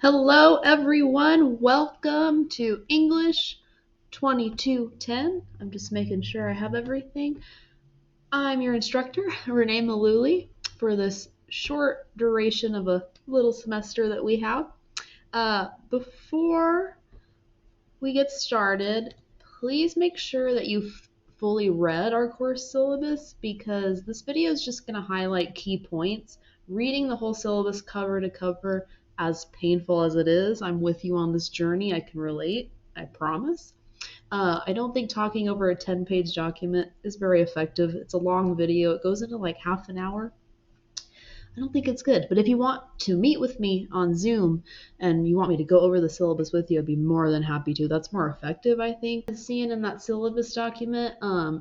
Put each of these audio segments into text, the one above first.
Hello, everyone. Welcome to English 2210. I'm just making sure I have everything. I'm your instructor, Renee Maluli, for this short duration of a little semester that we have. Before we get started, please make sure that you've fully read our course syllabus because this video is just going to highlight key points. Reading the whole syllabus cover to cover, as painful as it is, I'm with you on this journey. I can relate, I promise. I don't think talking over a 10-page document is very effective. It's a long video. It goes into like half an hour. I don't think it's good. But if you want to meet with me on Zoom and you want me to go over the syllabus with you, I'd be more than happy to. That's more effective, I think. Seeing in that syllabus document,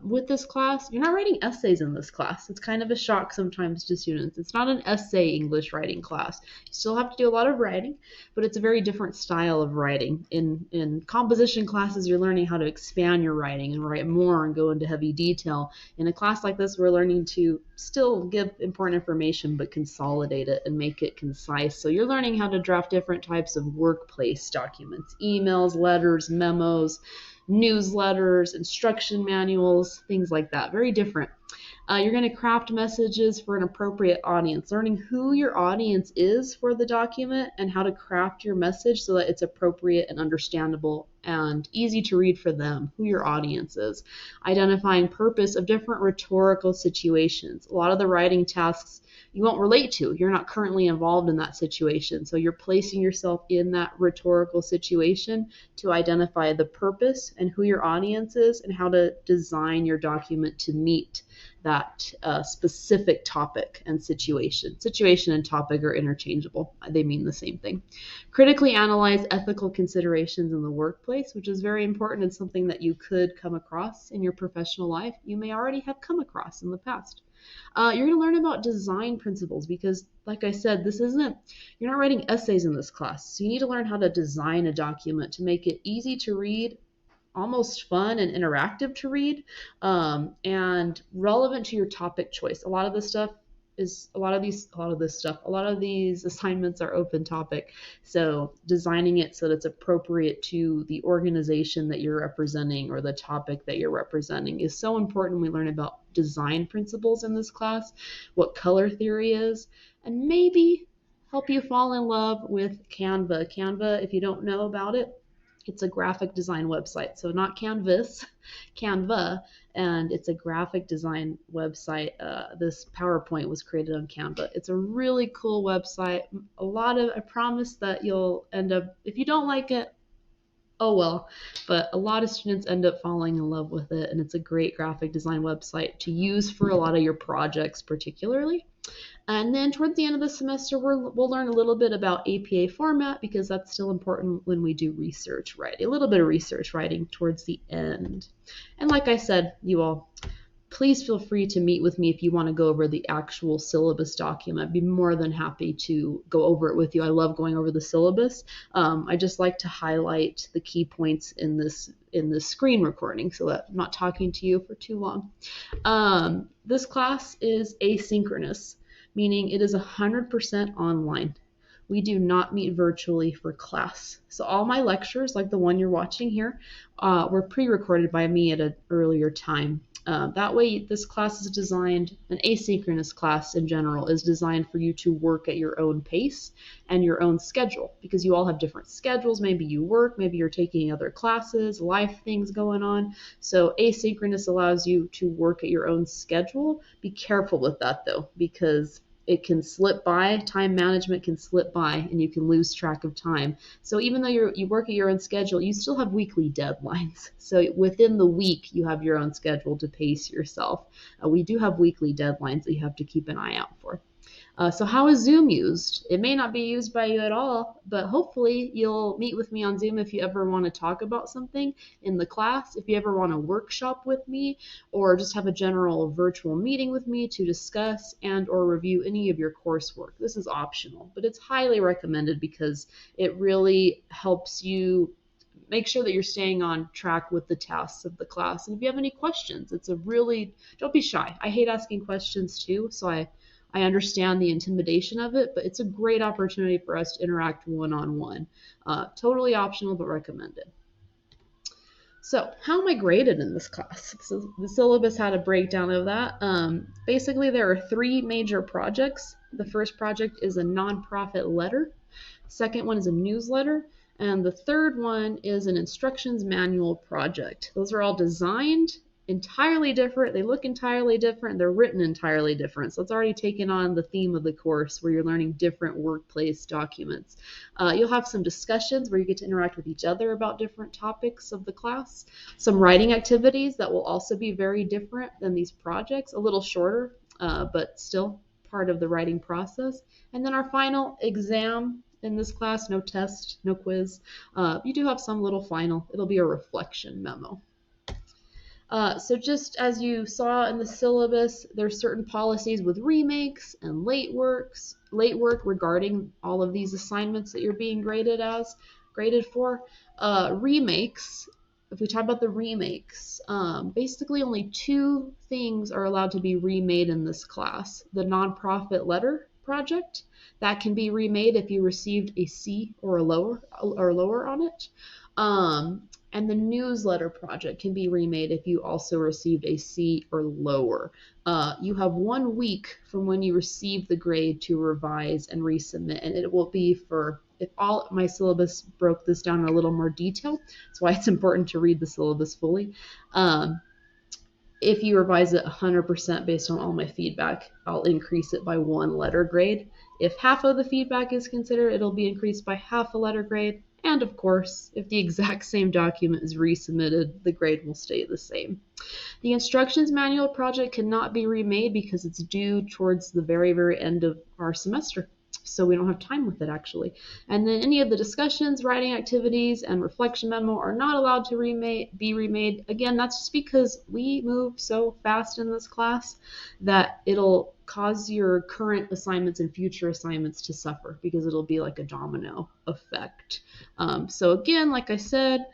with this class, you're not writing essays in this class. It's kind of a shock sometimes to students. It's not an essay English writing class. You still have to do a lot of writing, but it's a very different style of writing. In composition classes, you're learning how to expand your writing and write more and go into heavy detail. In a class like this, we're learning to still give important information, but consolidate it and make it concise. So you're learning how to draft different types of workplace documents, emails, letters, memos, newsletters, instruction manuals, things like that. Very different. You're going to craft messages for an appropriate audience, learning who your audience is for the document and how to craft your message so that it's appropriate and understandable and easy to read for them, who your audience is. Identifying purpose of different rhetorical situations. A lot of the writing tasks you won't relate to. You're not currently involved in that situation. So you're placing yourself in that rhetorical situation to identify the purpose and who your audience is and how to design your document to meet that specific topic and situation. Situation and topic are interchangeable. They mean the same thing. Critically analyze ethical considerations in the workplace, which is very important and something that you could come across in your professional life. You may already have come across in the past. You're going to learn about design principles because, like I said, you're not writing essays in this class. So you need to learn how to design a document to make it easy to read, almost fun and interactive to read, and relevant to your topic choice. A lot of these assignments are open topic. So designing it so that it's appropriate to the organization that you're representing or the topic that you're representing is so important. We learn about design principles in this class, what color theory is, and maybe help you fall in love with Canva. Canva, if you don't know about it, it's a graphic design website. So not Canvas, Canva, and it's a graphic design website. This PowerPoint was created on Canva. It's a really cool website. I promise that you'll end up, if you don't like it, oh well, but a lot of students end up falling in love with it, and it's a great graphic design website to use for a lot of your projects particularly. And then towards the end of the semester, we'll learn a little bit about APA format because that's still important when we do research writing, a little bit of research writing towards the end. And like I said, you all, please feel free to meet with me if you want to go over the actual syllabus document. I'd be more than happy to go over it with you. I love going over the syllabus. I just like to highlight the key points in this screen recording so that I'm not talking to you for too long. This class is asynchronous, meaning it is 100% online. We do not meet virtually for class. So all my lectures, like the one you're watching here, were pre-recorded by me at an earlier time. That way, this class is designed, an asynchronous class in general, is designed for you to work at your own pace and your own schedule because you all have different schedules. Maybe you work, maybe you're taking other classes, life things going on. So asynchronous allows you to work at your own schedule. Be careful with that though, because it can slip by, time management can slip by, and you can lose track of time. So even though you work at your own schedule, you still have weekly deadlines. So within the week, you have your own schedule to pace yourself. We do have weekly deadlines that you have to keep an eye out for. So how is Zoom used? It may not be used by you at all, but hopefully you'll meet with me on Zoom if you ever want to talk about something in the class, if you ever want to workshop with me, or just have a general virtual meeting with me to discuss and or review any of your coursework. This is optional, but it's highly recommended because it really helps you make sure that you're staying on track with the tasks of the class. And if you have any questions, don't be shy. I hate asking questions too, so I I understand the intimidation of it, but it's a great opportunity for us to interact one-on-one. Totally optional, but recommended. So how am I graded in this class? So the syllabus had a breakdown of that. Basically, there are 3 major projects. The first project is a nonprofit letter. Second one is a newsletter. And the third one is an instructions manual project. Those are all designed entirely different. They look entirely different. They're written entirely different. So it's already taken on the theme of the course where you're learning different workplace documents. You'll have some discussions where you get to interact with each other about different topics of the class. Some writing activities that will also be very different than these projects, a little shorter, but still part of the writing process. And then our final exam in this class, no test, no quiz. You do have some little final. It'll be a reflection memo. So just as you saw in the syllabus, there's certain policies with remakes and late work regarding all of these assignments that you're being graded for. Remakes, if we talk about the remakes, basically only 2 things are allowed to be remade in this class. The nonprofit letter project, that can be remade if you received a C or lower on it. And the newsletter project can be remade if you also received a C or lower. You have 1 week from when you receive the grade to revise and resubmit, and it will be for, if all my syllabus broke this down in a little more detail, that's why it's important to read the syllabus fully. If you revise it 100% based on all my feedback, I'll increase it by 1 letter grade. If half of the feedback is considered, it'll be increased by half a letter grade. And of course, if the exact same document is resubmitted, the grade will stay the same. The instructions manual project cannot be remade because it's due towards the very, very end of our semester. So we don't have time with it, actually. And then any of the discussions, writing activities, and reflection memo are not allowed to be remade. Again, that's just because we move so fast in this class that it'll cause your current assignments and future assignments to suffer because it'll be like a domino effect. So again, like I said,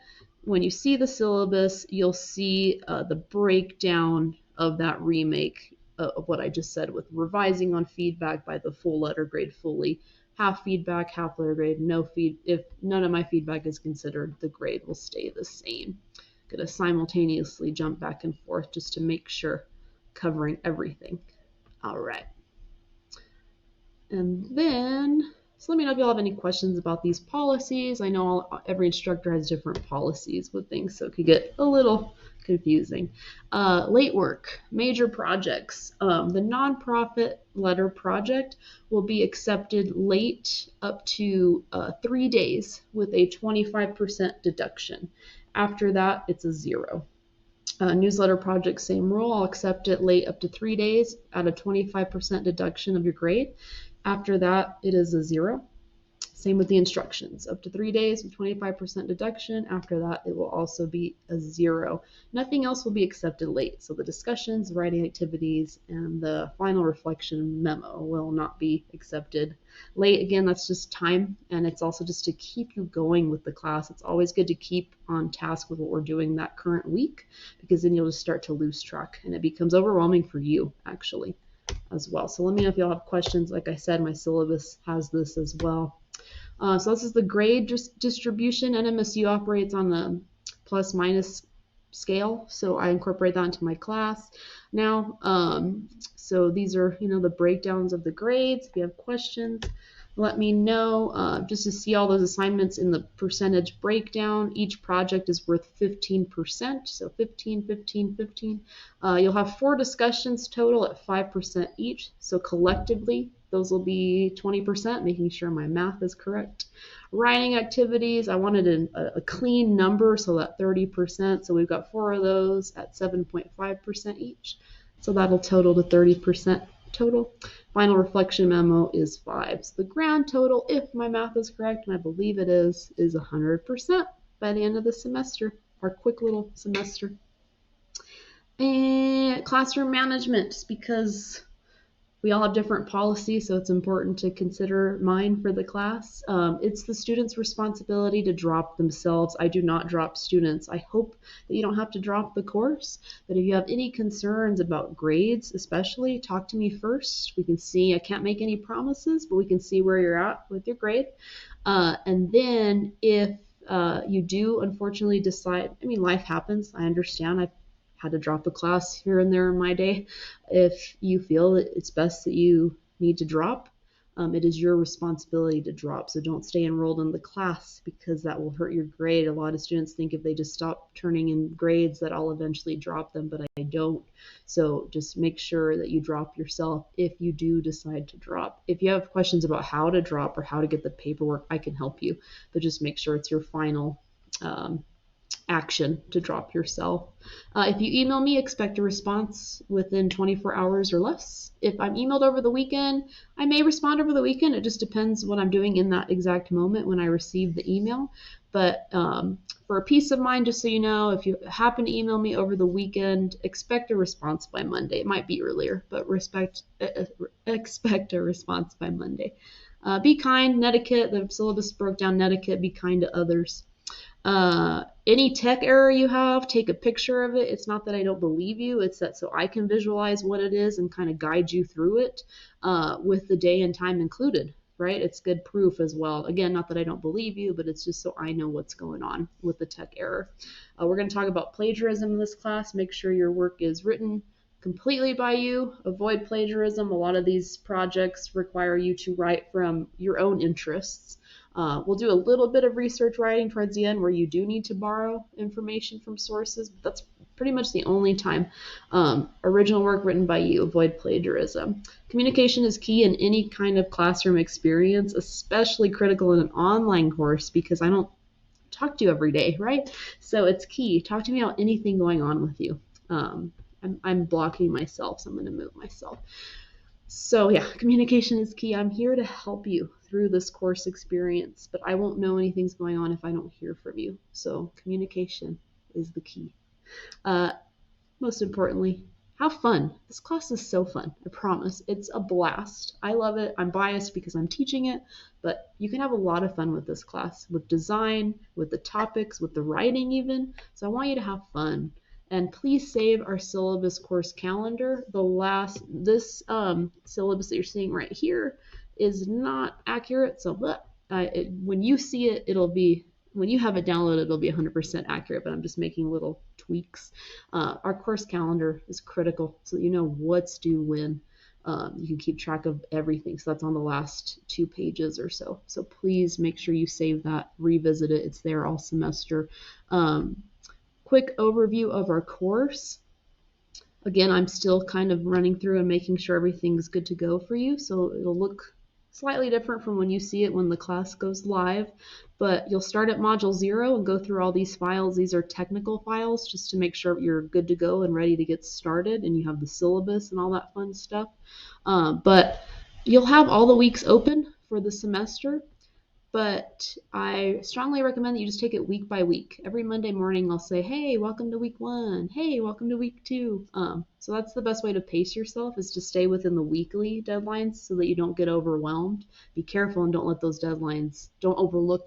when you see the syllabus, you'll see the breakdown of that remake of what I just said, with revising on feedback by the full letter grade fully, half feedback, half letter grade, no feed. If none of my feedback is considered, the grade will stay the same. I'm going to simultaneously jump back and forth just to make sure covering everything. All right. And then, so let me know if you all have any questions about these policies. I know every instructor has different policies with things, so it could get a little confusing. Late work, major projects. The nonprofit letter project will be accepted late up to 3 days with a 25% deduction. After that, it's a 0. Newsletter project, same rule. I'll accept it late up to 3 days at a 25% deduction of your grade. After that, it is a 0. Same with the instructions, up to 3 days with 25% deduction. After that, it will also be a 0. Nothing else will be accepted late. So the discussions, writing activities, and the final reflection memo will not be accepted late. Again, that's just time, and it's also just to keep you going with the class. It's always good to keep on task with what we're doing that current week, because then you'll just start to lose track, and it becomes overwhelming for you, actually, as well. So let me know if y'all have questions. Like I said, my syllabus has this as well. So this is the grade distribution. NMSU operates on the plus-minus scale, so I incorporate that into my class now. So these are, the breakdowns of the grades. If you have questions, let me know. Just to see all those assignments in the percentage breakdown, each project is worth 15%, so 15, 15, 15. You'll have 4 discussions total at 5% each, so collectively those will be 20%, making sure my math is correct. Writing activities, I wanted a clean number, so that 30%. So we've got 4 of those at 7.5% each. So that'll total to 30% total. Final reflection memo is 5. So the grand total, if my math is correct, and I believe it is 100% by the end of the semester, our quick little semester. And classroom management, because We all have different policies, so it's important to consider mine for the class. It's the student's responsibility to drop themselves. I do not drop students. I hope that you don't have to drop the course, but if you have any concerns about grades, especially, talk to me first. We can see, I can't make any promises, but we can see where you're at with your grade. And then if you do unfortunately decide, I mean, life happens, I understand. I've had to drop a class here and there in my day. If you feel that it's best that you need to drop, it is your responsibility to drop. So don't stay enrolled in the class because that will hurt your grade. A lot of students think if they just stop turning in grades that I'll eventually drop them, but I don't. So just make sure that you drop yourself if you do decide to drop. If you have questions about how to drop or how to get the paperwork, I can help you, but just make sure it's your final action to drop yourself. If you email me, expect a response within 24 hours or less. If I'm emailed over the weekend, I may respond over the weekend. It just depends what I'm doing in that exact moment when I receive the email. But for a peace of mind, just so you know, if you happen to email me over the weekend, expect a response by Monday. It might be earlier, but expect a response by Monday. Be kind, netiquette. The syllabus broke down netiquette. Be kind to others. Any tech error you have, take a picture of it. It's not that I don't believe you, it's that so I can visualize what it is and kind of guide you through it with the day and time included, right? It's good proof as well. Again, not that I don't believe you, but it's just so I know what's going on with the tech error. We're going to talk about plagiarism in this class. Make sure your work is written completely by you. Avoid plagiarism. A lot of these projects require you to write from your own interests. We'll do a little bit of research writing towards the end where you do need to borrow information from sources, but that's pretty much the only time. Original work written by you, avoid plagiarism. Communication is key in any kind of classroom experience, especially critical in an online course because I don't talk to you every day, right? So it's key. Talk to me about anything going on with you. I'm blocking myself, so I'm going to move myself. So yeah, communication is key. I'm here to help you through this course experience, but I won't know anything's going on if I don't hear from you. So communication is the key. Most importantly, have fun. This class is so fun. I promise. It's a blast. I love it. I'm biased because I'm teaching it, but you can have a lot of fun with this class, with design, with the topics, with the writing even. So I want you to have fun. And please save our syllabus course calendar. This syllabus that you're seeing right here is not accurate. So when you see it, when you have it downloaded, it'll be 100% accurate, but I'm just making little tweaks. Our course calendar is critical so that you know what's due when. You can keep track of everything. So that's on the last 2 pages or so. So please make sure you save that, revisit it. It's there all semester. Quick overview of our course. Again, I'm still kind of running through and making sure everything's good to go for you. So it'll look slightly different from when you see it when the class goes live, but you'll start at module 0 and go through all these files. These are technical files just to make sure you're good to go and ready to get started and you have the syllabus and all that fun stuff. But you'll have all the weeks open for the semester. But I strongly recommend that you just take it week by week. Every Monday morning, I'll say, hey, welcome to week 1. Hey, welcome to week 2. So that's the best way to pace yourself is to stay within the weekly deadlines so that you don't get overwhelmed. Be careful and don't overlook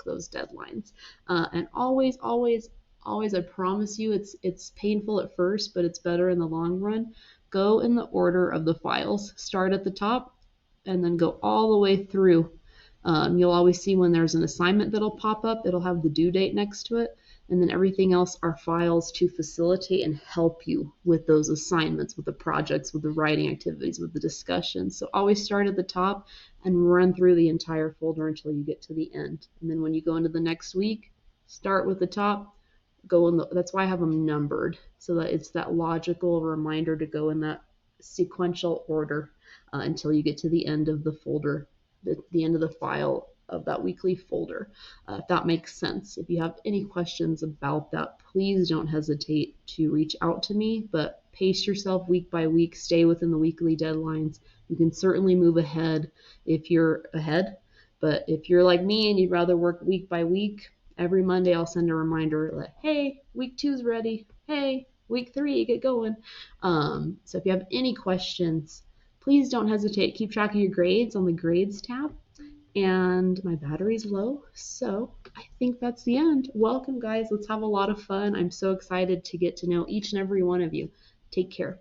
those deadlines. And always, I promise you, it's painful at first, but it's better in the long run. Go in the order of the files. Start at the top and then go all the way through. You'll always see when there's an assignment that'll pop up, it'll have the due date next to it, and then everything else are files to facilitate and help you with those assignments, with the projects, with the writing activities, with the discussions. So always start at the top and run through the entire folder until you get to the end. And then when you go into the next week, start with the top, that's why I have them numbered, so that it's that logical reminder to go in that sequential order until you get to the end of the folder. The end of the file of that weekly folder, if that makes sense. If you have any questions about that, please don't hesitate to reach out to me, but pace yourself week by week, stay within the weekly deadlines. You can certainly move ahead if you're ahead, but if you're like me and you'd rather work week by week, every Monday I'll send a reminder like, hey, week 2's ready. Hey, week 3, get going. So if you have any questions, please don't hesitate. Keep track of your grades on the grades tab. And my battery's low, so I think that's the end. Welcome, guys. Let's have a lot of fun. I'm so excited to get to know each and every one of you. Take care.